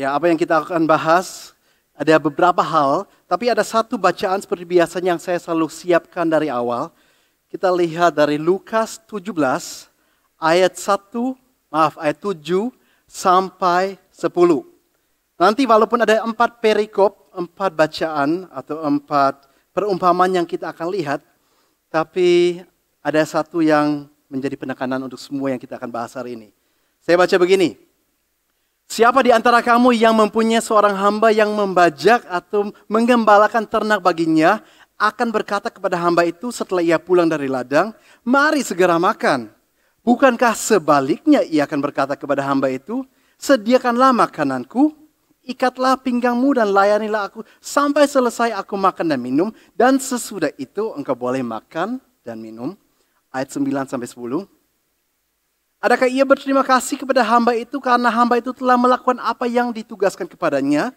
Ya, apa yang kita akan bahas, ada beberapa hal, tapi ada satu bacaan seperti biasanya yang saya selalu siapkan dari awal. Kita lihat dari Lukas 17, ayat 7 sampai 10. Nanti walaupun ada 4 perikop, 4 bacaan atau 4 perumpamaan yang kita akan lihat, tapi ada satu yang menjadi penekanan untuk semua yang kita akan bahas hari ini. Saya baca begini. Siapa di antara kamu yang mempunyai seorang hamba yang membajak atau menggembalakan ternak baginya, akan berkata kepada hamba itu setelah ia pulang dari ladang, mari segera makan. Bukankah sebaliknya ia akan berkata kepada hamba itu, sediakanlah makananku, ikatlah pinggangmu dan layanilah aku sampai selesai aku makan dan minum, dan sesudah itu engkau boleh makan dan minum. Ayat 9 sampai 10. Adakah ia berterima kasih kepada hamba itu karena hamba itu telah melakukan apa yang ditugaskan kepadanya?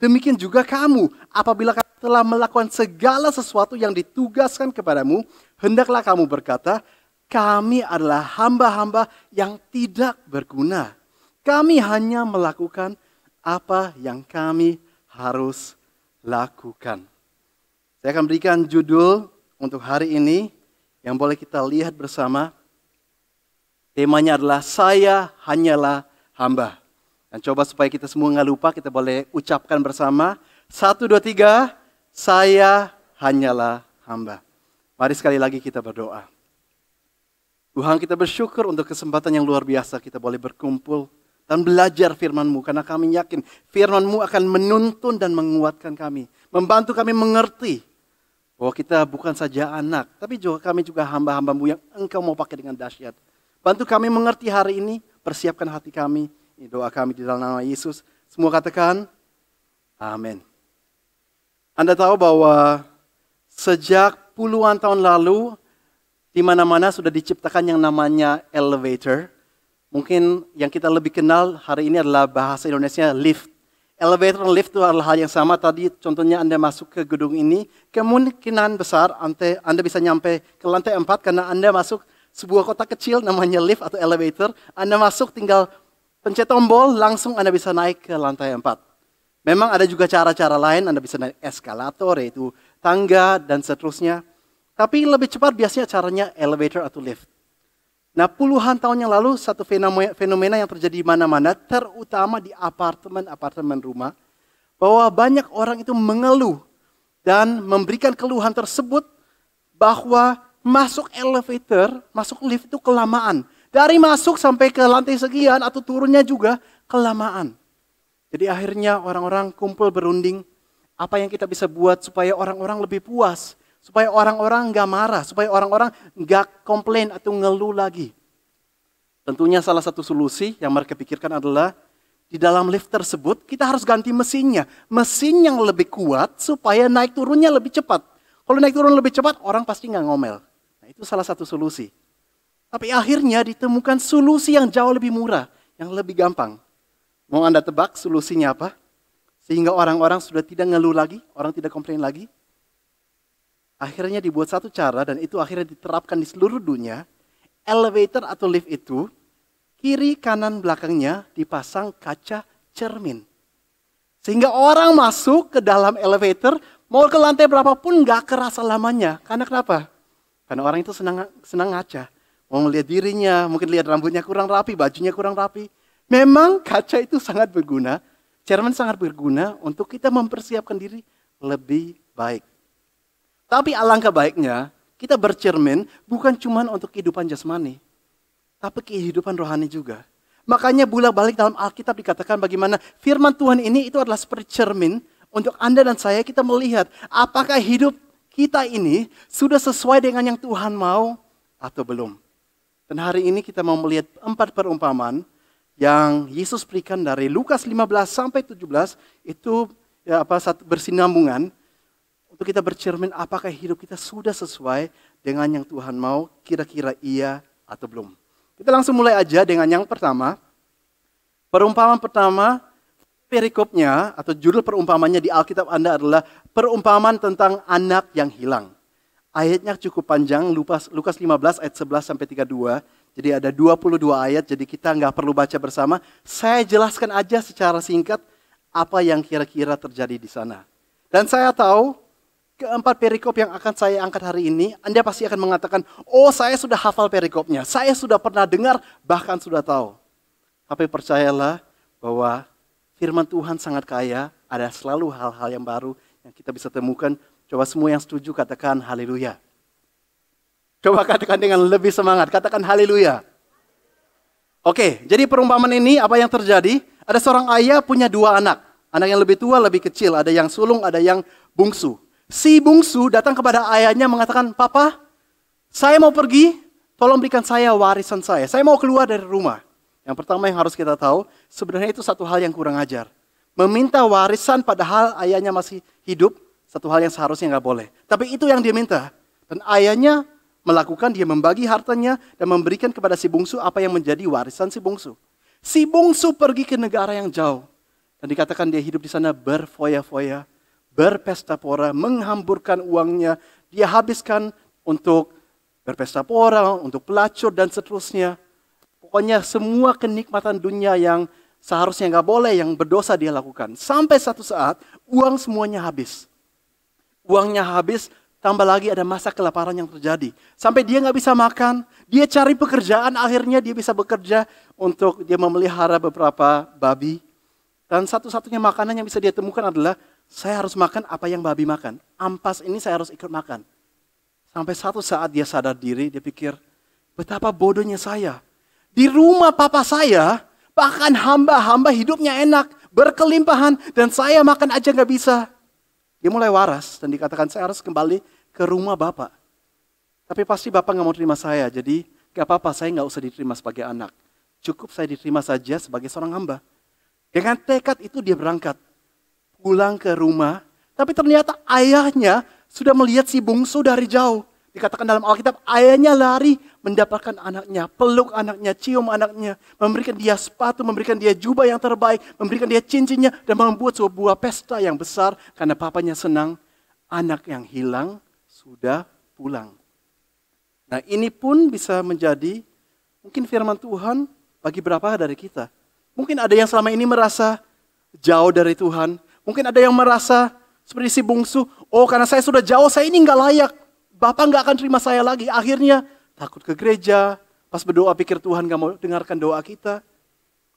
Demikian juga kamu, apabila kamu telah melakukan segala sesuatu yang ditugaskan kepadamu, hendaklah kamu berkata, kami adalah hamba-hamba yang tidak berguna. Kami hanya melakukan apa yang kami harus lakukan. Saya akan berikan judul untuk hari ini yang boleh kita lihat bersama. Temanya adalah saya hanyalah hamba. Dan coba supaya kita semua nggak lupa, kita boleh ucapkan bersama. 1, 2, 3, saya hanyalah hamba. Mari sekali lagi kita berdoa. Tuhan, kita bersyukur untuk kesempatan yang luar biasa kita boleh berkumpul dan belajar firman-Mu. Karena kami yakin firman-Mu akan menuntun dan menguatkan kami. Membantu kami mengerti bahwa kita bukan saja anak, tapi juga kami juga hamba-hamba-Mu yang Engkau mau pakai dengan dahsyat. Bantu kami mengerti hari ini, persiapkan hati kami. Ini doa kami di dalam nama Yesus. Semua katakan, amin. Anda tahu bahwa sejak puluhan tahun lalu, di mana-mana sudah diciptakan yang namanya elevator. Mungkin yang kita lebih kenal hari ini adalah bahasa Indonesia lift. Elevator dan lift itu adalah hal yang sama. Tadi contohnya Anda masuk ke gedung ini, kemungkinan besar Anda bisa nyampe ke lantai 4 karena Anda masuk sebuah kota kecil namanya lift atau elevator. Anda masuk tinggal pencet tombol, langsung Anda bisa naik ke lantai 4. Memang ada juga cara-cara lain, Anda bisa naik eskalator, yaitu tangga dan seterusnya. Tapi lebih cepat biasanya caranya elevator atau lift. Nah, puluhan tahun yang lalu satu fenomena yang terjadi di mana-mana, terutama di apartemen rumah, bahwa banyak orang itu mengeluh dan memberikan keluhan tersebut bahwa masuk elevator, masuk lift itu kelamaan. Dari masuk sampai ke lantai sekian atau turunnya juga kelamaan. Jadi akhirnya orang-orang kumpul berunding. Apa yang kita bisa buat supaya orang-orang lebih puas. Supaya orang-orang gak marah. Supaya orang-orang gak komplain atau ngeluh lagi. Tentunya salah satu solusi yang mereka pikirkan adalah di dalam lift tersebut kita harus ganti mesinnya. Mesin yang lebih kuat supaya naik turunnya lebih cepat. Kalau naik turun lebih cepat orang pasti gak ngomel. Itu salah satu solusi. Tapi akhirnya ditemukan solusi yang jauh lebih murah, yang lebih gampang. Mau Anda tebak solusinya apa? Sehingga orang-orang sudah tidak ngeluh lagi, orang tidak komplain lagi. Akhirnya dibuat satu cara dan itu akhirnya diterapkan di seluruh dunia. Elevator atau lift itu, kiri kanan belakangnya dipasang kaca cermin. Sehingga orang masuk ke dalam elevator, mau ke lantai berapapun gak kerasa lamanya. Karena kenapa? Karena orang itu senang ngaca. Mau melihat dirinya, mungkin lihat rambutnya kurang rapi, bajunya kurang rapi. Memang kaca itu sangat berguna. Cermin sangat berguna untuk kita mempersiapkan diri lebih baik. Tapi alangkah baiknya, kita bercermin bukan cuma untuk kehidupan jasmani. Tapi kehidupan rohani juga. Makanya bolak-balik dalam Alkitab dikatakan bagaimana firman Tuhan ini itu adalah seperti cermin. Untuk Anda dan saya kita melihat apakah hidup kita ini sudah sesuai dengan yang Tuhan mau atau belum. Dan hari ini kita mau melihat 4 perumpamaan yang Yesus berikan dari Lukas 15 sampai 17. Itu bersinambungan untuk kita bercermin apakah hidup kita sudah sesuai dengan yang Tuhan mau, kira-kira iya atau belum. Kita langsung mulai aja dengan yang pertama. Perumpamaan pertama, perikopnya atau judul perumpamannya di Alkitab Anda adalah perumpamaan tentang anak yang hilang. Ayatnya cukup panjang, Lukas 15 ayat 11 sampai 32. Jadi ada 22 ayat, jadi kita nggak perlu baca bersama. Saya jelaskan aja secara singkat apa yang kira-kira terjadi di sana. Dan saya tahu keempat perikop yang akan saya angkat hari ini, Anda pasti akan mengatakan, oh saya sudah hafal perikopnya, saya sudah pernah dengar, bahkan sudah tahu. Tapi percayalah bahwa firman Tuhan sangat kaya, ada selalu hal-hal yang baru yang kita bisa temukan. Coba semua yang setuju katakan haleluya. Coba katakan dengan lebih semangat, katakan haleluya. Oke, jadi perumpamaan ini apa yang terjadi? Ada seorang ayah punya dua anak. Anak yang lebih tua, lebih kecil. Ada yang sulung, ada yang bungsu. Si bungsu datang kepada ayahnya mengatakan, Papa, saya mau pergi, tolong berikan saya warisan saya. Saya mau keluar dari rumah. Yang pertama yang harus kita tahu, sebenarnya itu satu hal yang kurang ajar. Meminta warisan padahal ayahnya masih hidup, satu hal yang seharusnya nggak boleh. Tapi itu yang dia minta. Dan ayahnya melakukan, dia membagi hartanya dan memberikan kepada si bungsu apa yang menjadi warisan si bungsu. Si bungsu pergi ke negara yang jauh. Dan dikatakan dia hidup di sana berfoya-foya, berpesta pora, menghamburkan uangnya. Dia habiskan untuk berpesta pora, untuk pelacur dan seterusnya. Pokoknya semua kenikmatan dunia yang seharusnya nggak boleh, yang berdosa dia lakukan. Sampai satu saat uang semuanya habis. Uangnya habis, tambah lagi ada masa kelaparan yang terjadi. Sampai dia nggak bisa makan, dia cari pekerjaan, akhirnya dia bisa bekerja untuk dia memelihara beberapa babi. Dan satu-satunya makanan yang bisa dia temukan adalah, saya harus makan apa yang babi makan. Ampas ini saya harus ikut makan. Sampai satu saat dia sadar diri, dia pikir, betapa bodohnya saya. Di rumah papa saya, bahkan hamba-hamba hidupnya enak, berkelimpahan, dan saya makan aja nggak bisa. Dia mulai waras dan dikatakan saya harus kembali ke rumah bapak. Tapi pasti bapak nggak mau terima saya, jadi nggak apa-apa, saya nggak usah diterima sebagai anak. Cukup saya diterima saja sebagai seorang hamba. Dengan tekad itu dia berangkat, pulang ke rumah. Tapi ternyata ayahnya sudah melihat si bungsu dari jauh. Dikatakan dalam Alkitab, ayahnya lari mendapatkan anaknya, peluk anaknya, cium anaknya, memberikan dia sepatu, memberikan dia jubah yang terbaik, memberikan dia cincinnya, dan membuat sebuah pesta yang besar karena papanya senang anak yang hilang sudah pulang. Nah ini pun bisa menjadi mungkin firman Tuhan bagi beberapa dari kita. Mungkin ada yang selama ini merasa jauh dari Tuhan. Mungkin ada yang merasa seperti si bungsu, oh karena saya sudah jauh, saya ini nggak layak. Bapak nggak akan terima saya lagi. Akhirnya takut ke gereja. Pas berdoa pikir Tuhan nggak mau dengarkan doa kita.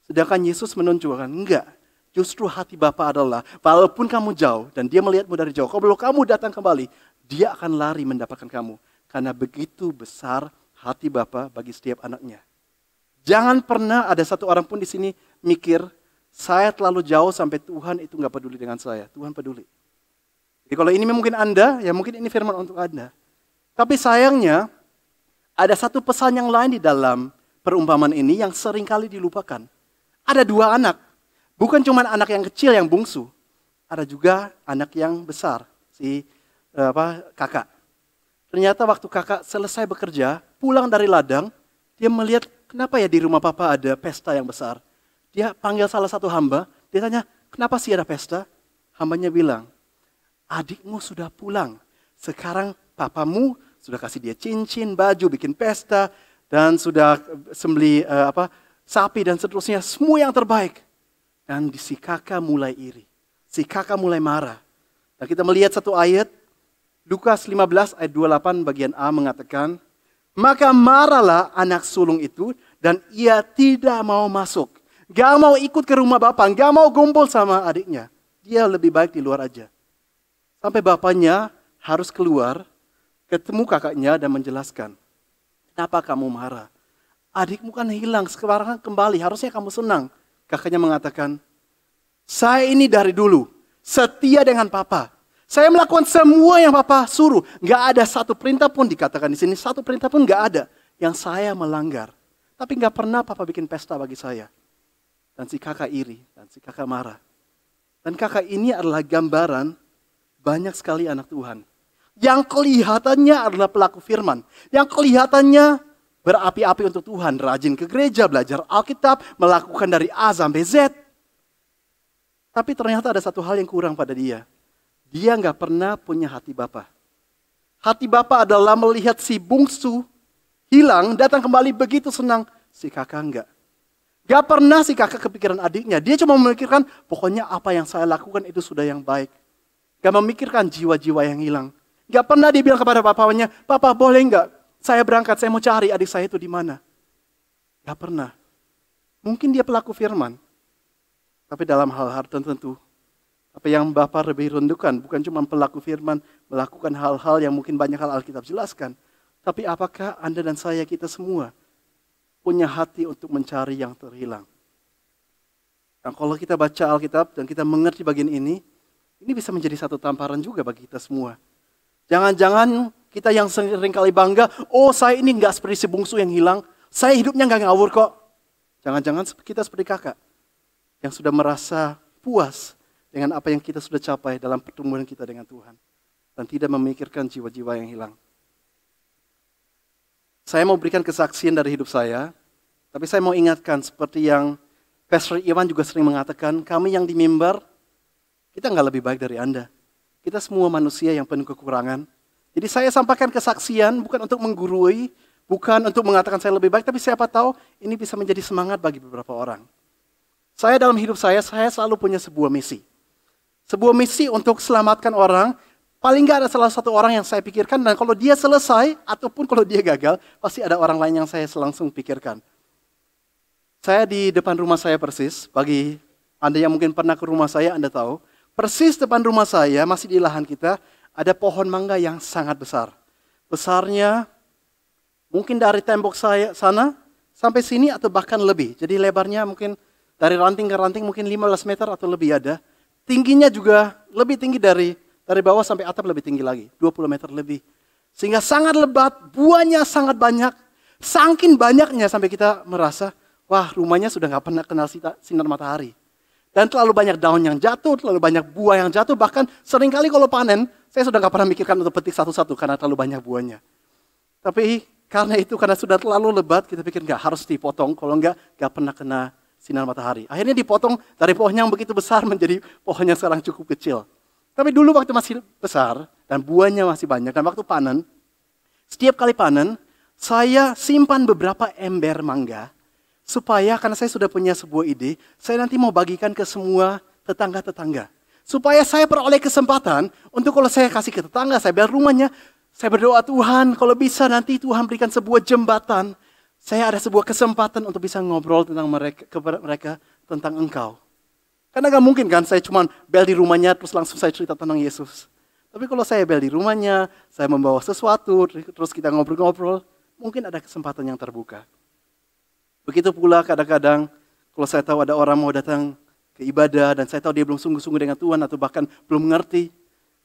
Sedangkan Yesus menunjukkan, enggak. Justru hati Bapa adalah, walaupun kamu jauh dan dia melihatmu dari jauh, kalau kamu datang kembali, dia akan lari mendapatkan kamu. Karena begitu besar hati Bapa bagi setiap anaknya. Jangan pernah ada satu orang pun di sini mikir, saya terlalu jauh sampai Tuhan itu nggak peduli dengan saya. Tuhan peduli. Jadi kalau ini mungkin Anda, ya mungkin ini firman untuk Anda. Tapi sayangnya, ada satu pesan yang lain di dalam perumpamaan ini yang seringkali dilupakan. Ada dua anak. Bukan cuma anak yang kecil yang bungsu. Ada juga anak yang besar, si kakak. Ternyata waktu kakak selesai bekerja, pulang dari ladang, dia melihat, kenapa ya di rumah papa ada pesta yang besar. Dia panggil salah satu hamba, dia tanya, kenapa sih ada pesta? Hambanya bilang, adikmu sudah pulang. Sekarang papamu sudah kasih dia cincin, baju, bikin pesta, dan sudah sembeli sapi dan seterusnya, semua yang terbaik. Dan si kakak mulai iri, si kakak mulai marah. Dan kita melihat satu ayat, Lukas 15 ayat 28 bagian A mengatakan, maka marahlah anak sulung itu dan ia tidak mau masuk. Gak mau ikut ke rumah bapak, gak mau kumpul sama adiknya. Dia lebih baik di luar aja. Sampai bapaknya harus keluar, ketemu kakaknya dan menjelaskan. Kenapa kamu marah? Adikmu kan hilang, sekarang kembali, harusnya kamu senang. Kakaknya mengatakan, saya ini dari dulu setia dengan papa. Saya melakukan semua yang papa suruh. Gak ada satu perintah pun dikatakan di sini, satu perintah pun gak ada yang saya melanggar. Tapi gak pernah papa bikin pesta bagi saya. Dan si kakak iri, dan si kakak marah. Dan kakak ini adalah gambaran banyak sekali anak Tuhan. Yang kelihatannya adalah pelaku firman. Yang kelihatannya berapi-api untuk Tuhan. Rajin ke gereja, belajar Alkitab, melakukan dari A sampai Z. Tapi ternyata ada satu hal yang kurang pada dia. Dia gak pernah punya hati Bapa. Hati Bapa adalah melihat si bungsu hilang, datang kembali begitu senang. Si kakak enggak. Gak pernah si kakak kepikiran adiknya. Dia cuma memikirkan, pokoknya apa yang saya lakukan itu sudah yang baik. Gak memikirkan jiwa-jiwa yang hilang. Gak pernah dia bilang kepada papanya, Papa boleh gak saya berangkat, saya mau cari adik saya itu di mana. Gak pernah. Mungkin dia pelaku firman. Tapi dalam hal-hal tertentu, apa yang Bapak lebih rindukan bukan cuma pelaku firman, melakukan hal-hal yang mungkin banyak hal Alkitab jelaskan. Tapi apakah Anda dan saya, kita semua, punya hati untuk mencari yang terhilang. Dan kalau kita baca Alkitab dan kita mengerti bagian ini bisa menjadi satu tamparan juga bagi kita semua. Jangan-jangan kita yang sering kali bangga, oh saya ini nggak seperti si bungsu yang hilang, saya hidupnya nggak ngawur kok. Jangan-jangan kita seperti kakak yang sudah merasa puas dengan apa yang kita sudah capai dalam pertumbuhan kita dengan Tuhan. Dan tidak memikirkan jiwa-jiwa yang hilang. Saya mau berikan kesaksian dari hidup saya, tapi saya mau ingatkan seperti yang Pastor Iwan juga sering mengatakan, kami yang di mimbar, kita nggak lebih baik dari Anda. Kita semua manusia yang penuh kekurangan. Jadi saya sampaikan kesaksian bukan untuk menggurui, bukan untuk mengatakan saya lebih baik, tapi siapa tahu ini bisa menjadi semangat bagi beberapa orang. Saya dalam hidup saya selalu punya sebuah misi. Sebuah misi untuk selamatkan orang. Paling nggak ada salah satu orang yang saya pikirkan, dan kalau dia selesai, ataupun kalau dia gagal, pasti ada orang lain yang saya langsung pikirkan. Saya di depan rumah saya persis, bagi Anda yang mungkin pernah ke rumah saya, Anda tahu, persis depan rumah saya, masih di lahan kita, ada pohon mangga yang sangat besar. Besarnya, mungkin dari tembok saya sana, sampai sini atau bahkan lebih. Jadi lebarnya mungkin dari ranting ke ranting mungkin 15 meter atau lebih ada. Tingginya juga lebih tinggi dari bawah sampai atap lebih tinggi lagi, 20 meter lebih. Sehingga sangat lebat, buahnya sangat banyak. Saking banyaknya sampai kita merasa, wah rumahnya sudah gak pernah kenal sinar matahari. Dan terlalu banyak daun yang jatuh, terlalu banyak buah yang jatuh. Bahkan seringkali kalau panen, saya sudah gak pernah mikirkan untuk petik satu-satu karena terlalu banyak buahnya. Tapi karena sudah terlalu lebat, kita pikir gak harus dipotong. Kalau gak pernah kena sinar matahari. Akhirnya dipotong dari pohon yang begitu besar menjadi pohon yang sekarang cukup kecil. Tapi dulu waktu masih besar dan buahnya masih banyak dan waktu panen, setiap kali panen saya simpan beberapa ember mangga supaya karena saya sudah punya sebuah ide, saya nanti mau bagikan ke semua tetangga-tetangga. Supaya saya peroleh kesempatan untuk kalau saya kasih ke tetangga, saya biar rumahnya, saya berdoa Tuhan kalau bisa nanti Tuhan berikan sebuah jembatan. Saya ada sebuah kesempatan untuk bisa ngobrol tentang mereka tentang Engkau. Karena gak mungkin kan saya cuma bel di rumahnya terus langsung saya cerita tentang Yesus. Tapi kalau saya bel di rumahnya, saya membawa sesuatu, terus kita ngobrol-ngobrol, mungkin ada kesempatan yang terbuka. Begitu pula kadang-kadang kalau saya tahu ada orang mau datang ke ibadah dan saya tahu dia belum sungguh-sungguh dengan Tuhan atau bahkan belum mengerti.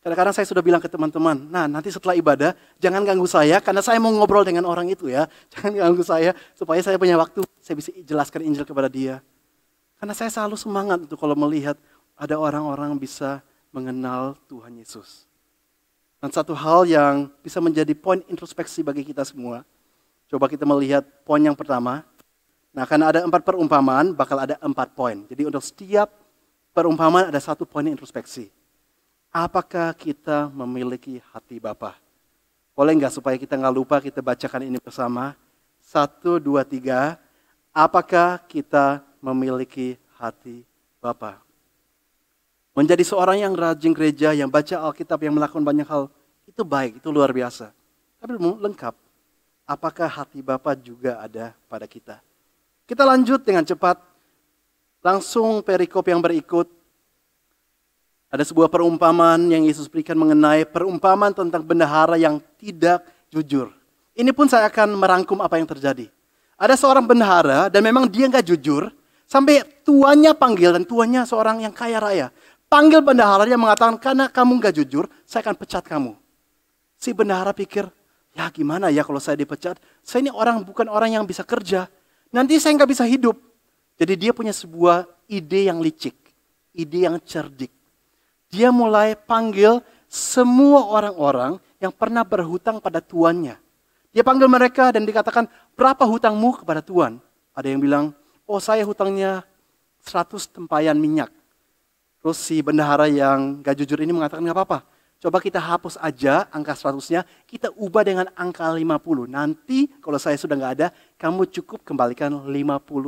Kadang-kadang saya sudah bilang ke teman-teman, nah nanti setelah ibadah jangan ganggu saya karena saya mau ngobrol dengan orang itu ya. Jangan ganggu saya supaya saya punya waktu, saya bisa jelaskan Injil kepada dia. Karena saya selalu semangat untuk kalau melihat ada orang-orang yang bisa mengenal Tuhan Yesus. Dan satu hal yang bisa menjadi poin introspeksi bagi kita semua. Coba kita melihat poin yang pertama. Nah karena ada 4 perumpamaan, bakal ada 4 poin. Jadi untuk setiap perumpamaan ada 1 poin introspeksi. Apakah kita memiliki hati Bapa? Boleh nggak supaya kita nggak lupa kita bacakan ini bersama. 1, 2, 3. Apakah kita memiliki hati Bapa? Menjadi seorang yang rajin gereja, yang baca Alkitab, yang melakukan banyak hal, itu baik, itu luar biasa. Tapi belum lengkap. Apakah hati Bapa juga ada pada kita? Kita lanjut dengan cepat. Langsung perikop yang berikut. Ada sebuah perumpamaan yang Yesus berikan mengenai perumpamaan tentang bendahara yang tidak jujur. Ini pun saya akan merangkum apa yang terjadi. Ada seorang bendahara dan memang dia nggak jujur. Sampai tuannya panggil, dan tuannya seorang yang kaya raya. Panggil bendaharanya mengatakan, karena kamu gak jujur, saya akan pecat kamu. Si bendahara pikir, ya gimana ya kalau saya dipecat? Saya ini bukan orang yang bisa kerja. Nanti saya gak bisa hidup. Jadi dia punya sebuah ide yang licik. Ide yang cerdik. Dia mulai panggil semua orang-orang yang pernah berhutang pada tuannya. Dia panggil mereka dan dikatakan, berapa hutangmu kepada Tuhan? Ada yang bilang, oh saya hutangnya 100 tempayan minyak. Terus si bendahara yang gak jujur ini mengatakan gak apa-apa. Coba kita hapus aja angka 100-nya, kita ubah dengan angka 50. Nanti kalau saya sudah gak ada, kamu cukup kembalikan 50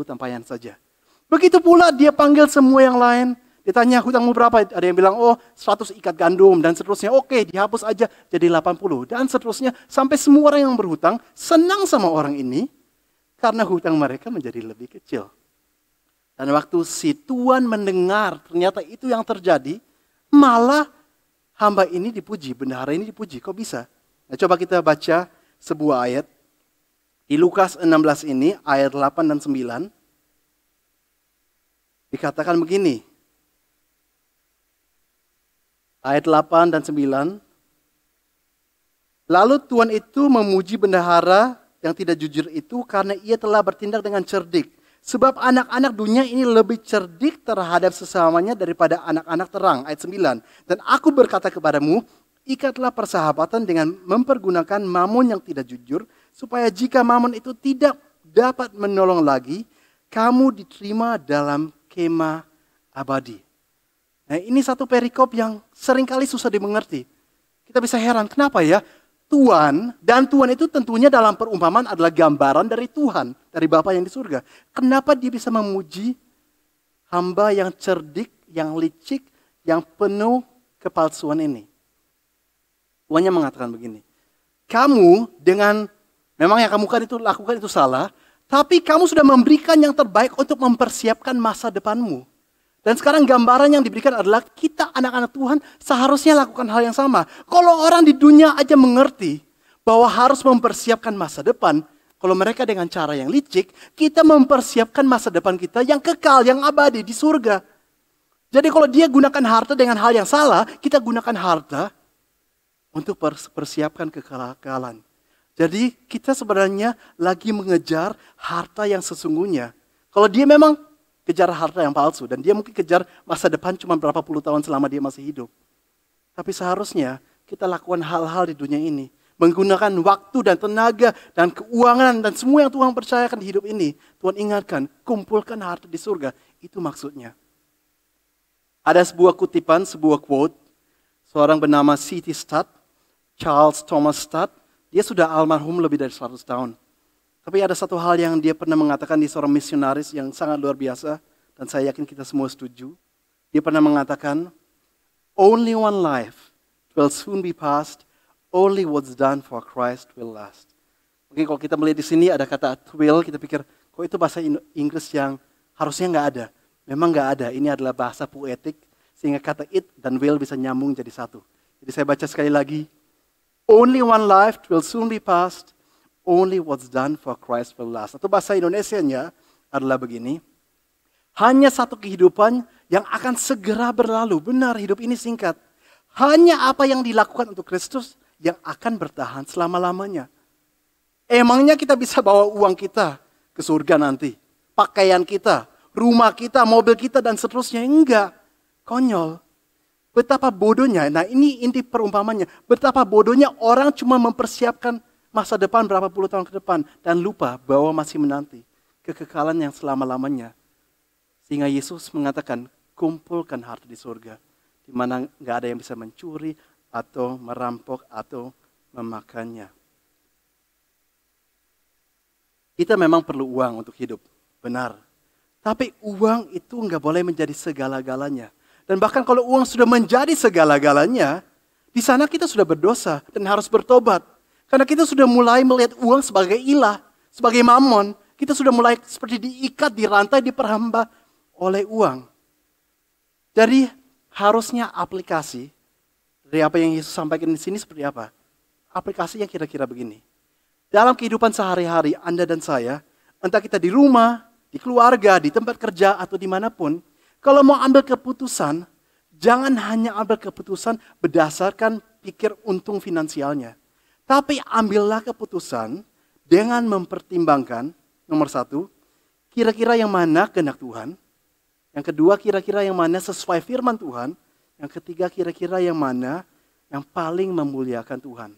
tempayan saja. Begitu pula dia panggil semua yang lain. Ditanya hutangmu berapa? Ada yang bilang, 100 ikat gandum dan seterusnya. Oke, dihapus aja jadi 80 dan seterusnya. Sampai semua orang yang berhutang senang sama orang ini karena hutang mereka menjadi lebih kecil. Dan waktu si tuan mendengar ternyata itu yang terjadi, malah hamba ini dipuji, bendahara ini dipuji. Kok bisa? Nah, coba kita baca sebuah ayat. Di Lukas 16 ini, ayat 8 dan 9. Dikatakan begini. Ayat 8 dan 9. Lalu tuan itu memuji bendahara yang tidak jujur itu karena ia telah bertindak dengan cerdik. Sebab anak-anak dunia ini lebih cerdik terhadap sesamanya daripada anak-anak terang. Ayat 9. Dan aku berkata kepadamu, ikatlah persahabatan dengan mempergunakan mamon yang tidak jujur, supaya jika mamon itu tidak dapat menolong lagi, kamu diterima dalam kemah abadi. Nah, ini satu perikop yang seringkali susah dimengerti. Kita bisa heran, kenapa ya? Tuan, dan Tuhan itu tentunya dalam perumpamaan adalah gambaran dari Tuhan, dari Bapa yang di surga. Kenapa dia bisa memuji hamba yang cerdik, yang licik, yang penuh kepalsuan ini? Tuannya mengatakan begini, kamu dengan, memang yang kamu lakukan itu salah, tapi kamu sudah memberikan yang terbaik untuk mempersiapkan masa depanmu. Dan sekarang gambaran yang diberikan adalah kita anak-anak Tuhan seharusnya lakukan hal yang sama. Kalau orang di dunia aja mengerti bahwa harus mempersiapkan masa depan, kalau mereka dengan cara yang licik, kita mempersiapkan masa depan kita yang kekal, yang abadi di surga. Jadi kalau dia gunakan harta dengan hal yang salah, kita gunakan harta untuk persiapkan kekekalan. Jadi kita sebenarnya lagi mengejar harta yang sesungguhnya. Kalau dia memang kejar harta yang palsu dan dia mungkin kejar masa depan cuma berapa puluh tahun selama dia masih hidup. Tapi seharusnya kita lakukan hal-hal di dunia ini. Menggunakan waktu dan tenaga dan keuangan dan semua yang Tuhan percayakan di hidup ini. Tuhan ingatkan, kumpulkan harta di surga. Itu maksudnya. Ada sebuah kutipan, sebuah quote. Seorang bernama C.T. Studd, Charles Thomas Studd. Dia sudah almarhum lebih dari 100 tahun. Tapi ada satu hal yang dia pernah mengatakan di seorang misionaris yang sangat luar biasa. Dan saya yakin kita semua setuju. Dia pernah mengatakan, only one life will soon be past. Only what's done for Christ will last. Mungkin kalau kita melihat di sini ada kata will, kita pikir, kok itu bahasa Inggris yang harusnya nggak ada. Memang nggak ada, ini adalah bahasa poetik. Sehingga kata it dan will bisa nyambung jadi satu. Jadi saya baca sekali lagi. Only one life will soon be past. Only what's done for Christ will last. Atau bahasa Indonesianya adalah begini. Hanya satu kehidupan yang akan segera berlalu. Benar, hidup ini singkat. Hanya apa yang dilakukan untuk Kristus yang akan bertahan selama-lamanya. Emangnya kita bisa bawa uang kita ke surga nanti? Pakaian kita, rumah kita, mobil kita, dan seterusnya? Enggak. Konyol. Betapa bodohnya, nah ini inti perumpamannya. Betapa bodohnya orang cuma mempersiapkan masa depan berapa puluh tahun ke depan. Dan lupa bahwa masih menanti kekekalan yang selama-lamanya. Sehingga Yesus mengatakan, kumpulkan harta di surga. Di mana gak ada yang bisa mencuri atau merampok atau memakannya. Kita memang perlu uang untuk hidup, benar. Tapi uang itu gak boleh menjadi segala-galanya. Dan bahkan kalau uang sudah menjadi segala-galanya, di sana kita sudah berdosa dan harus bertobat. Karena kita sudah mulai melihat uang sebagai ilah, sebagai mamon. Kita sudah mulai seperti diikat, dirantai, diperhamba oleh uang. Jadi harusnya aplikasi dari apa yang Yesus sampaikan di sini seperti apa? Aplikasi yang kira-kira begini. Dalam kehidupan sehari-hari Anda dan saya, entah kita di rumah, di keluarga, di tempat kerja, atau dimanapun, kalau mau ambil keputusan, jangan hanya ambil keputusan berdasarkan pikir untung finansialnya. Tapi ambillah keputusan dengan mempertimbangkan, nomor satu, kira-kira yang mana kehendak Tuhan. Yang kedua, kira-kira yang mana sesuai firman Tuhan. Yang ketiga, kira-kira yang mana yang paling memuliakan Tuhan.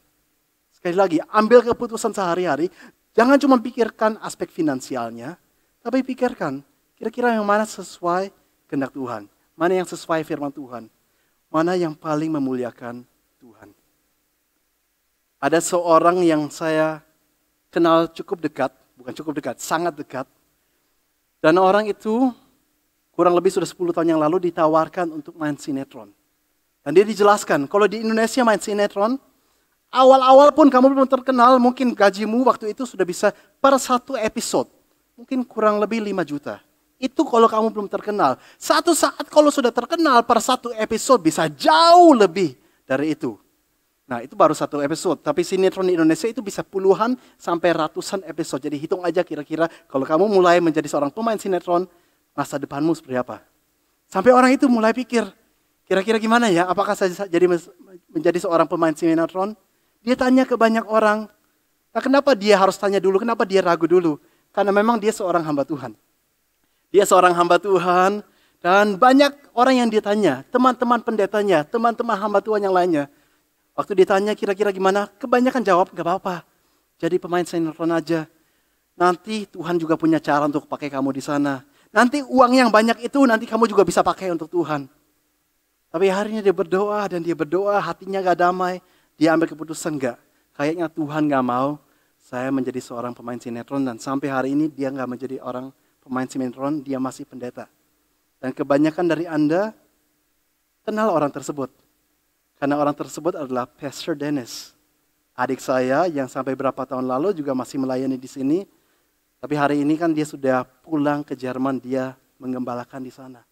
Sekali lagi, ambil keputusan sehari-hari. Jangan cuma pikirkan aspek finansialnya. Tapi pikirkan, kira-kira yang mana sesuai kehendak Tuhan. Mana yang sesuai firman Tuhan. Mana yang paling memuliakan Tuhan. Ada seorang yang saya kenal cukup dekat, bukan cukup dekat, sangat dekat. Dan orang itu kurang lebih sudah 10 tahun yang lalu ditawarkan untuk main sinetron. Dan dia dijelaskan, kalau di Indonesia main sinetron, awal-awal pun kamu belum terkenal, mungkin gajimu waktu itu sudah bisa per satu episode. Mungkin kurang lebih 5 juta. Itu kalau kamu belum terkenal. Satu saat kalau sudah terkenal per satu episode bisa jauh lebih dari itu. Nah itu baru satu episode. Tapi sinetron di Indonesia itu bisa puluhan sampai ratusan episode. Jadi hitung aja kira-kira kalau kamu mulai menjadi seorang pemain sinetron, masa depanmu seperti apa. Sampai orang itu mulai pikir, kira-kira gimana ya? Apakah saya jadi menjadi seorang pemain sinetron? Dia tanya ke banyak orang. Nah kenapa dia harus tanya dulu? Kenapa dia ragu dulu? Karena memang dia seorang hamba Tuhan. Dia seorang hamba Tuhan. Dan banyak orang yang dia tanya. Teman-teman pendetanya, teman-teman hamba Tuhan yang lainnya. Waktu ditanya kira-kira gimana, kebanyakan jawab gak apa-apa. Jadi pemain sinetron aja. Nanti Tuhan juga punya cara untuk pakai kamu di sana. Nanti uang yang banyak itu nanti kamu juga bisa pakai untuk Tuhan. Tapi harinya dia berdoa dan dia berdoa hatinya gak damai. Dia ambil keputusan gak. Kayaknya Tuhan gak mau saya menjadi seorang pemain sinetron. Dan sampai hari ini dia gak menjadi orang pemain sinetron, dia masih pendeta. Dan kebanyakan dari Anda kenal orang tersebut. Karena orang tersebut adalah Pastor Dennis. Adik saya yang sampai berapa tahun lalu juga masih melayani di sini. Tapi hari ini kan dia sudah pulang ke Jerman, dia mengembalakan di sana.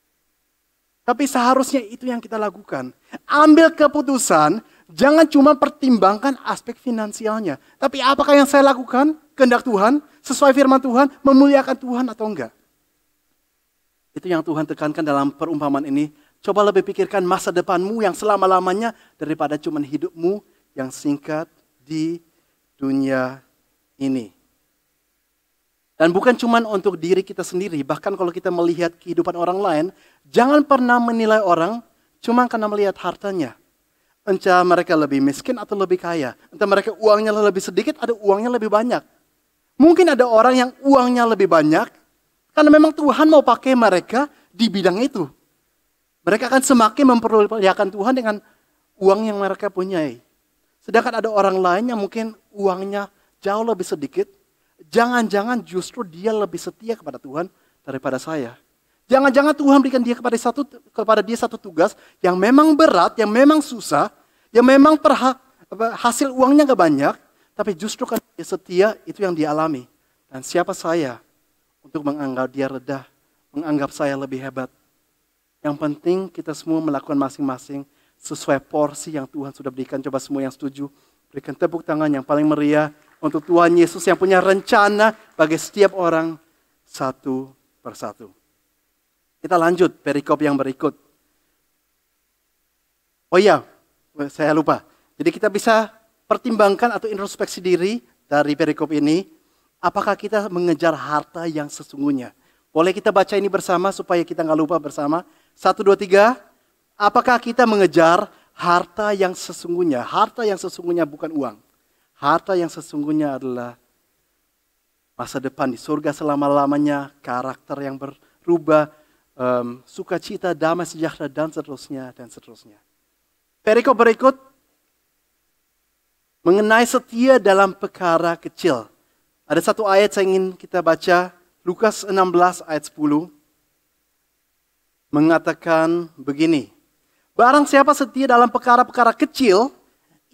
Tapi seharusnya itu yang kita lakukan. Ambil keputusan, jangan cuma pertimbangkan aspek finansialnya. Tapi apakah yang saya lakukan? Kehendak Tuhan, sesuai firman Tuhan, memuliakan Tuhan atau enggak? Itu yang Tuhan tekankan dalam perumpamaan ini. Coba lebih pikirkan masa depanmu yang selama-lamanya daripada cuma hidupmu yang singkat di dunia ini. Dan bukan cuma untuk diri kita sendiri, bahkan kalau kita melihat kehidupan orang lain, jangan pernah menilai orang cuma karena melihat hartanya. Entah mereka lebih miskin atau lebih kaya, entah mereka uangnya lebih sedikit atau uangnya lebih banyak. Mungkin ada orang yang uangnya lebih banyak, karena memang Tuhan mau pakai mereka di bidang itu. Mereka akan semakin memperlihatkan Tuhan dengan uang yang mereka punyai. Sedangkan ada orang lain yang mungkin uangnya jauh lebih sedikit. Jangan-jangan justru dia lebih setia kepada Tuhan daripada saya. Jangan-jangan Tuhan berikan dia kepada dia satu tugas yang memang berat, yang memang susah, yang memang hasil uangnya gak banyak. Tapi justru kan dia setia, itu yang dia alami. Dan siapa saya untuk menganggap dia rendah, menganggap saya lebih hebat. Yang penting kita semua melakukan masing-masing sesuai porsi yang Tuhan sudah berikan. Coba semua yang setuju, berikan tepuk tangan yang paling meriah untuk Tuhan Yesus yang punya rencana bagi setiap orang satu persatu. Kita lanjut perikop yang berikut. Oh iya, saya lupa. Jadi kita bisa pertimbangkan atau introspeksi diri dari perikop ini. Apakah kita mengejar harta yang sesungguhnya? Boleh kita baca ini bersama supaya kita nggak lupa bersama. 1, 2, 3. Apakah kita mengejar harta yang sesungguhnya? Harta yang sesungguhnya bukan uang. Harta yang sesungguhnya adalah masa depan di surga selama-lamanya, karakter yang berubah, sukacita, damai sejahtera, dan seterusnya, dan seterusnya. Perikop berikut mengenai setia dalam perkara kecil. Ada satu ayat yang ingin kita baca, Lukas 16 ayat 10. Mengatakan begini, barang siapa setia dalam perkara-perkara kecil,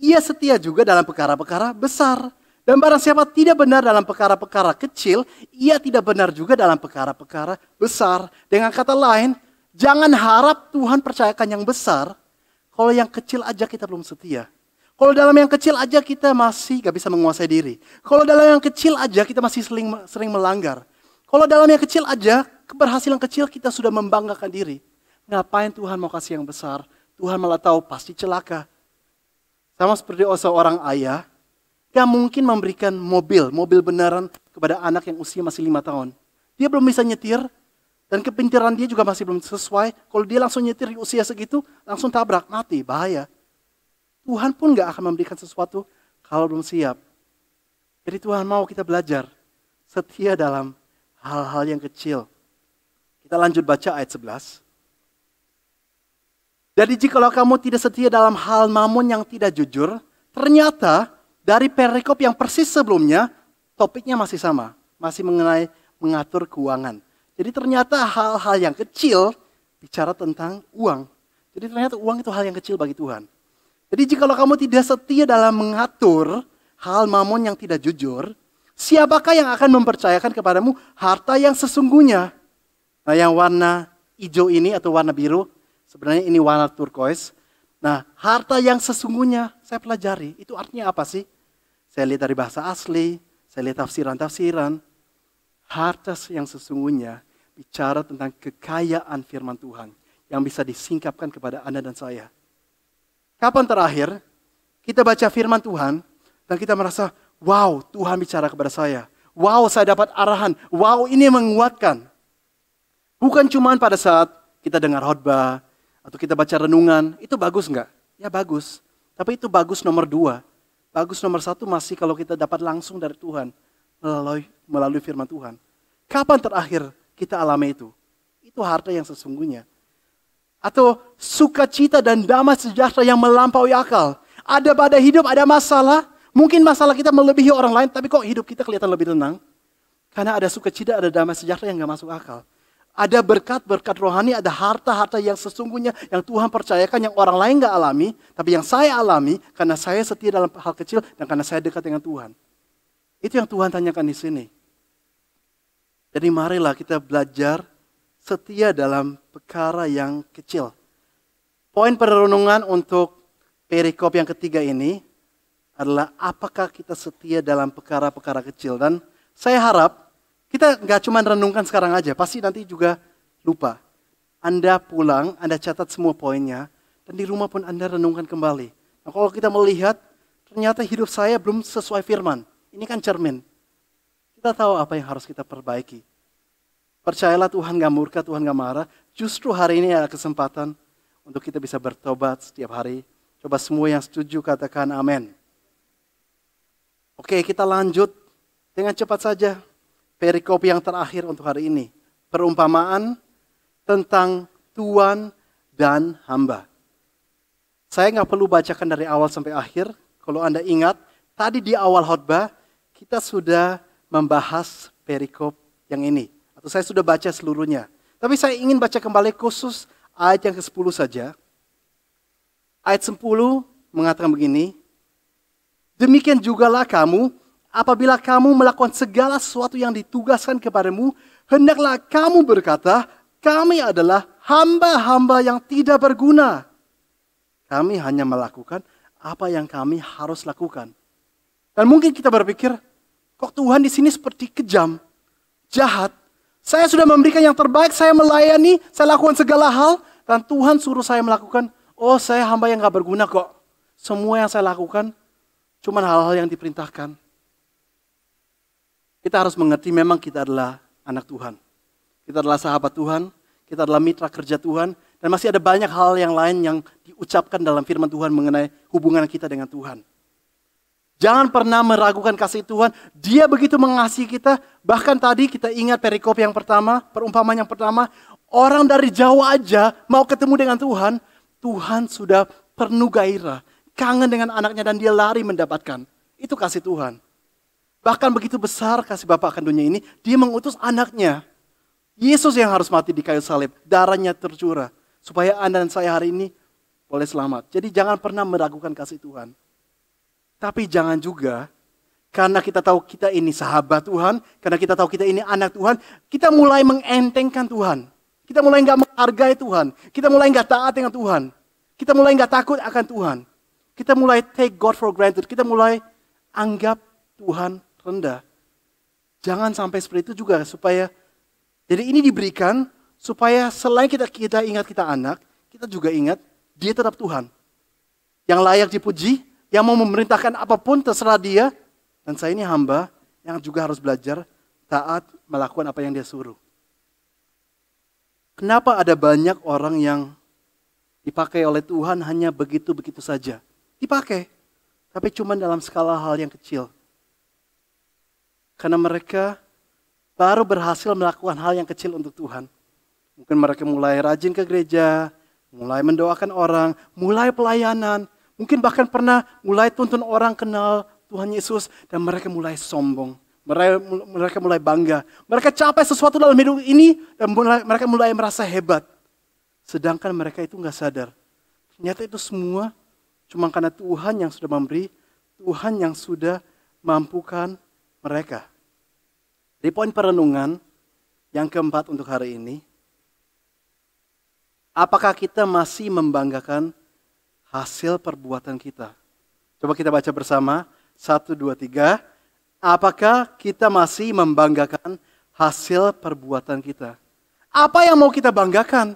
ia setia juga dalam perkara-perkara besar. Dan barang siapa tidak benar dalam perkara-perkara kecil, ia tidak benar juga dalam perkara-perkara besar. Dengan kata lain, jangan harap Tuhan percayakan yang besar, kalau yang kecil aja kita belum setia. Kalau dalam yang kecil aja kita masih gak bisa menguasai diri. Kalau dalam yang kecil aja kita masih sering melanggar. Kalau dalam yang kecil aja, keberhasilan kecil kita sudah membanggakan diri. Ngapain Tuhan mau kasih yang besar? Tuhan malah tahu pasti celaka. Sama seperti seorang ayah, gak mungkin memberikan mobil beneran kepada anak yang usia masih 5 tahun. Dia belum bisa nyetir, dan kepintaran dia juga masih belum sesuai. Kalau dia langsung nyetir di usia segitu, langsung tabrak, mati, bahaya. Tuhan pun gak akan memberikan sesuatu kalau belum siap. Jadi Tuhan mau kita belajar setia dalam hal-hal yang kecil. Kita lanjut baca ayat 11. Jadi jikalau kamu tidak setia dalam hal mamon yang tidak jujur, ternyata dari perikop yang persis sebelumnya, topiknya masih sama. Masih mengenai mengatur keuangan. Jadi ternyata hal-hal yang kecil bicara tentang uang. Jadi ternyata uang itu hal yang kecil bagi Tuhan. Jadi jikalau kamu tidak setia dalam mengatur hal mamon yang tidak jujur, siapakah yang akan mempercayakan kepadamu harta yang sesungguhnya? Nah, yang warna hijau ini atau warna biru, sebenarnya ini warna turquoise. Nah, harta yang sesungguhnya saya pelajari, itu artinya apa sih? Saya lihat dari bahasa asli, saya lihat tafsiran-tafsiran. Harta yang sesungguhnya bicara tentang kekayaan firman Tuhan yang bisa disingkapkan kepada Anda dan saya. Kapan terakhir kita baca firman Tuhan dan kita merasa, wow, Tuhan bicara kepada saya. Wow, saya dapat arahan. Wow, ini menguatkan. Bukan cuma pada saat kita dengar khotbah atau kita baca renungan. Itu bagus nggak? Ya bagus. Tapi itu bagus nomor 2. Bagus nomor 1 masih kalau kita dapat langsung dari Tuhan melalui firman Tuhan. Kapan terakhir kita alami itu? Itu harta yang sesungguhnya. Atau sukacita dan damai sejahtera yang melampaui akal. Ada pada hidup, ada masalah. Mungkin masalah kita melebihi orang lain, tapi kok hidup kita kelihatan lebih tenang? Karena ada sukacita, ada damai sejahtera yang gak masuk akal. Ada berkat-berkat rohani, ada harta-harta yang sesungguhnya yang Tuhan percayakan yang orang lain gak alami. Tapi yang saya alami karena saya setia dalam hal kecil dan karena saya dekat dengan Tuhan. Itu yang Tuhan tanyakan di sini. Jadi marilah kita belajar setia dalam perkara yang kecil. Poin perenungan untuk perikop yang ketiga ini adalah apakah kita setia dalam perkara-perkara kecil. Dan saya harap kita nggak cuma renungkan sekarang aja, pasti nanti juga lupa. Anda pulang, Anda catat semua poinnya, dan di rumah pun Anda renungkan kembali. Nah, kalau kita melihat, ternyata hidup saya belum sesuai firman. Ini kan cermin. Kita tahu apa yang harus kita perbaiki. Percayalah Tuhan gak murka, Tuhan gak marah. Justru hari ini ada kesempatan untuk kita bisa bertobat setiap hari. Coba semua yang setuju katakan amin. Oke, kita lanjut dengan cepat saja. Perikop yang terakhir untuk hari ini. Perumpamaan tentang tuan dan hamba. Saya gak perlu bacakan dari awal sampai akhir. Kalau Anda ingat, tadi di awal khotbah kita sudah membahas perikop yang ini. Atau saya sudah baca seluruhnya. Tapi saya ingin baca kembali khusus ayat yang ke-10 saja. Ayat 10 mengatakan begini. Demikian jugalah kamu, apabila kamu melakukan segala sesuatu yang ditugaskan kepadamu, hendaklah kamu berkata, kami adalah hamba-hamba yang tidak berguna. Kami hanya melakukan apa yang kami harus lakukan. Dan mungkin kita berpikir, kok Tuhan di sini seperti kejam, jahat. Saya sudah memberikan yang terbaik, saya melayani, saya lakukan segala hal. Dan Tuhan suruh saya melakukan, oh saya hamba yang gak berguna kok. Semua yang saya lakukan, cuma hal-hal yang diperintahkan. Kita harus mengerti memang kita adalah anak Tuhan. Kita adalah sahabat Tuhan, kita adalah mitra kerja Tuhan. Dan masih ada banyak hal yang lain yang diucapkan dalam firman Tuhan mengenai hubungan kita dengan Tuhan. Jangan pernah meragukan kasih Tuhan. Dia begitu mengasihi kita. Bahkan tadi kita ingat perikop yang pertama, perumpamaan yang pertama. Orang dari jauh aja mau ketemu dengan Tuhan. Tuhan sudah penuh gairah. Kangen dengan anaknya dan dia lari mendapatkan. Itu kasih Tuhan. Bahkan begitu besar kasih Bapa akan dunia ini. Dia mengutus anaknya. Yesus yang harus mati di kayu salib. Darahnya tercurah. Supaya Anda dan saya hari ini boleh selamat. Jadi jangan pernah meragukan kasih Tuhan. Tapi jangan juga, karena kita tahu kita ini sahabat Tuhan, karena kita tahu kita ini anak Tuhan, kita mulai mengentengkan Tuhan. Kita mulai gak menghargai Tuhan. Kita mulai gak taat dengan Tuhan. Kita mulai gak takut akan Tuhan. Kita mulai take God for granted. Kita mulai anggap Tuhan rendah. Jangan sampai seperti itu juga supaya, jadi ini diberikan supaya selain kita ingat kita anak, kita juga ingat dia tetap Tuhan. Yang layak dipuji, yang mau memerintahkan apapun terserah dia. Dan saya ini hamba yang juga harus belajar taat melakukan apa yang dia suruh. Kenapa ada banyak orang yang dipakai oleh Tuhan hanya begitu-begitu saja? Dipakai, tapi cuma dalam skala hal yang kecil. Karena mereka baru berhasil melakukan hal yang kecil untuk Tuhan. Mungkin mereka mulai rajin ke gereja, mulai mendoakan orang, mulai pelayanan. Mungkin bahkan pernah mulai tuntun orang kenal Tuhan Yesus dan mereka mulai sombong. Mereka mulai bangga. Mereka capai sesuatu dalam hidup ini dan mereka mulai merasa hebat. Sedangkan mereka itu nggak sadar. Ternyata itu semua cuma karena Tuhan yang sudah memberi, Tuhan yang sudah mampukan mereka. Di poin perenungan yang keempat untuk hari ini, apakah kita masih membanggakan hasil perbuatan kita? Coba kita baca bersama. 1, 2, 3. Apakah kita masih membanggakan hasil perbuatan kita? Apa yang mau kita banggakan?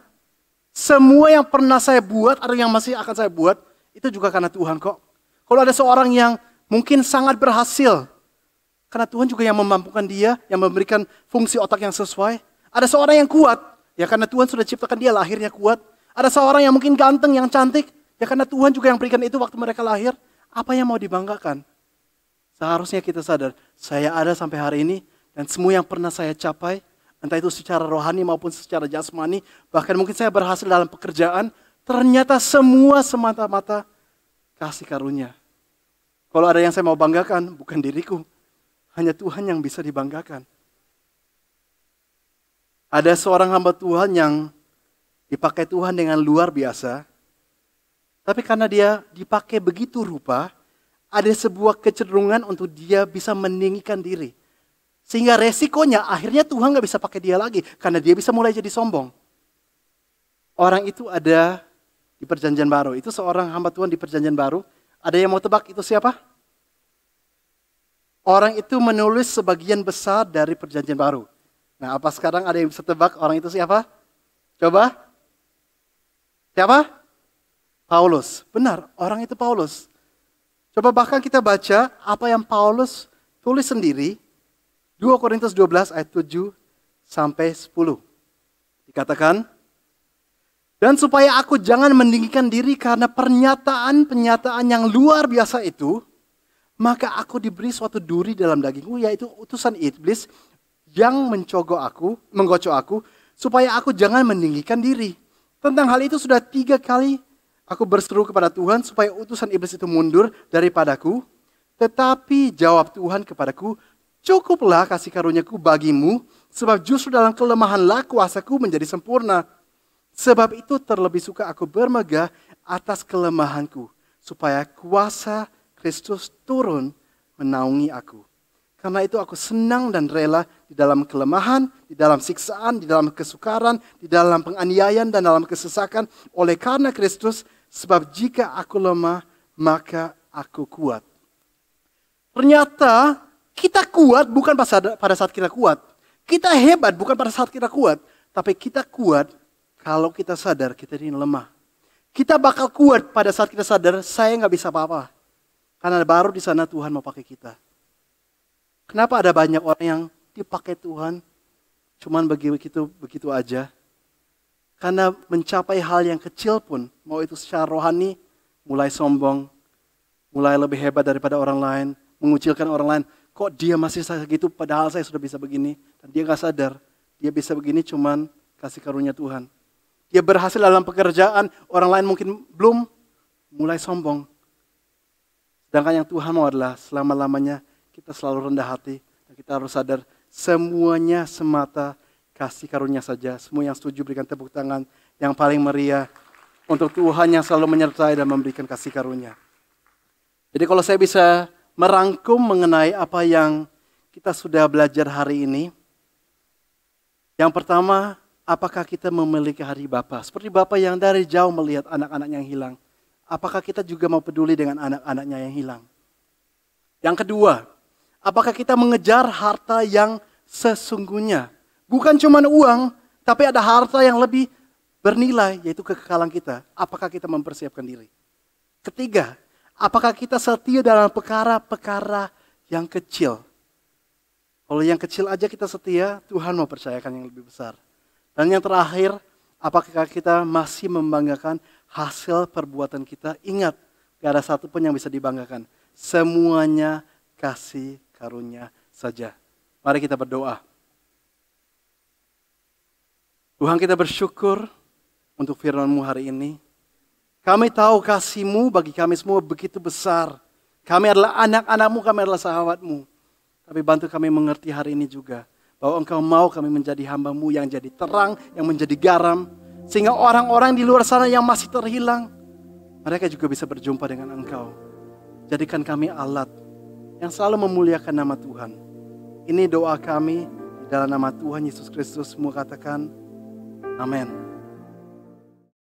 Semua yang pernah saya buat atau yang masih akan saya buat, itu juga karena Tuhan kok. Kalau ada seorang yang mungkin sangat berhasil, karena Tuhan juga yang memampukan dia, yang memberikan fungsi otak yang sesuai. Ada seorang yang kuat, ya karena Tuhan sudah ciptakan dia lahirnya kuat. Ada seorang yang mungkin ganteng, yang cantik, ya karena Tuhan juga yang berikan itu waktu mereka lahir. Apa yang mau dibanggakan? Seharusnya kita sadar, saya ada sampai hari ini, dan semua yang pernah saya capai, entah itu secara rohani maupun secara jasmani, bahkan mungkin saya berhasil dalam pekerjaan, ternyata semua semata-mata kasih karunia. Kalau ada yang saya mau banggakan, bukan diriku, hanya Tuhan yang bisa dibanggakan. Ada seorang hamba Tuhan yang dipakai Tuhan dengan luar biasa, tapi karena dia dipakai begitu rupa, ada sebuah kecenderungan untuk dia bisa meninggikan diri. Sehingga resikonya akhirnya Tuhan gak bisa pakai dia lagi. Karena dia bisa mulai jadi sombong. Orang itu ada di Perjanjian Baru. Itu seorang hamba Tuhan di Perjanjian Baru. Ada yang mau tebak itu siapa? Orang itu menulis sebagian besar dari Perjanjian Baru. Nah, apa sekarang ada yang bisa tebak orang itu siapa? Coba. Siapa? Paulus. Benar, orang itu Paulus. Coba bahkan kita baca apa yang Paulus tulis sendiri. 2 Korintus 12 ayat 7 sampai 10. Dikatakan, dan supaya aku jangan meninggikan diri karena pernyataan-pernyataan yang luar biasa itu, maka aku diberi suatu duri dalam dagingku, yaitu utusan iblis yang menggocok aku, supaya aku jangan meninggikan diri. Tentang hal itu sudah 3 kali aku berseru kepada Tuhan supaya utusan iblis itu mundur daripadaku. Tetapi jawab Tuhan kepadaku, cukuplah kasih karuniaku bagimu, sebab justru dalam kelemahanlah kuasaku menjadi sempurna. Sebab itu terlebih suka aku bermegah atas kelemahanku, supaya kuasa Kristus turun menaungi aku. Karena itu aku senang dan rela di dalam kelemahan, di dalam siksaan, di dalam kesukaran, di dalam penganiayaan dan dalam kesesakan. Oleh karena Kristus, sebab jika aku lemah, maka aku kuat. Ternyata kita kuat bukan pada saat kita kuat. Kita hebat bukan pada saat kita kuat. Tapi kita kuat kalau kita sadar kita ini lemah. Kita bakal kuat pada saat kita sadar saya nggak bisa apa-apa. Karena baru di sana Tuhan mau pakai kita. Kenapa ada banyak orang yang dipakai Tuhan cuman begitu aja? Karena mencapai hal yang kecil pun, mau itu secara rohani, mulai sombong, mulai lebih hebat daripada orang lain, mengucilkan orang lain. Kok dia masih segitu padahal saya sudah bisa begini. Dan dia gak sadar, dia bisa begini cuman kasih karunia Tuhan. Dia berhasil dalam pekerjaan, orang lain mungkin belum, mulai sombong. Sedangkan yang Tuhan mau adalah selama-lamanya kita selalu rendah hati. Dan kita harus sadar semuanya semata kasih karunia saja. Semua yang setuju berikan tepuk tangan yang paling meriah untuk Tuhan yang selalu menyertai dan memberikan kasih karunia. Jadi kalau saya bisa merangkum mengenai apa yang kita sudah belajar hari ini. Yang pertama, apakah kita memiliki hati Bapa? Seperti Bapa yang dari jauh melihat anak-anak yang hilang. Apakah kita juga mau peduli dengan anak-anaknya yang hilang? Yang kedua, apakah kita mengejar harta yang sesungguhnya? Bukan cuma uang, tapi ada harta yang lebih bernilai, yaitu kekekalan kita. Apakah kita mempersiapkan diri? Ketiga, apakah kita setia dalam perkara-perkara yang kecil? Kalau yang kecil aja kita setia, Tuhan mau percayakan yang lebih besar. Dan yang terakhir, apakah kita masih membanggakan hasil perbuatan kita? Ingat, gak ada satupun yang bisa dibanggakan. Semuanya kasih karunia saja. Mari kita berdoa. Tuhan, kita bersyukur untuk firman-Mu hari ini. Kami tahu kasih-Mu bagi kami semua begitu besar. Kami adalah anak-anak-Mu, kami adalah sahabat-Mu. Tapi bantu kami mengerti hari ini juga, bahwa Engkau mau kami menjadi hamba-Mu yang jadi terang, yang menjadi garam. Sehingga orang-orang di luar sana yang masih terhilang, mereka juga bisa berjumpa dengan Engkau. Jadikan kami alat yang selalu memuliakan nama Tuhan. Ini doa kami, di dalam nama Tuhan Yesus Kristus semua katakan, amin.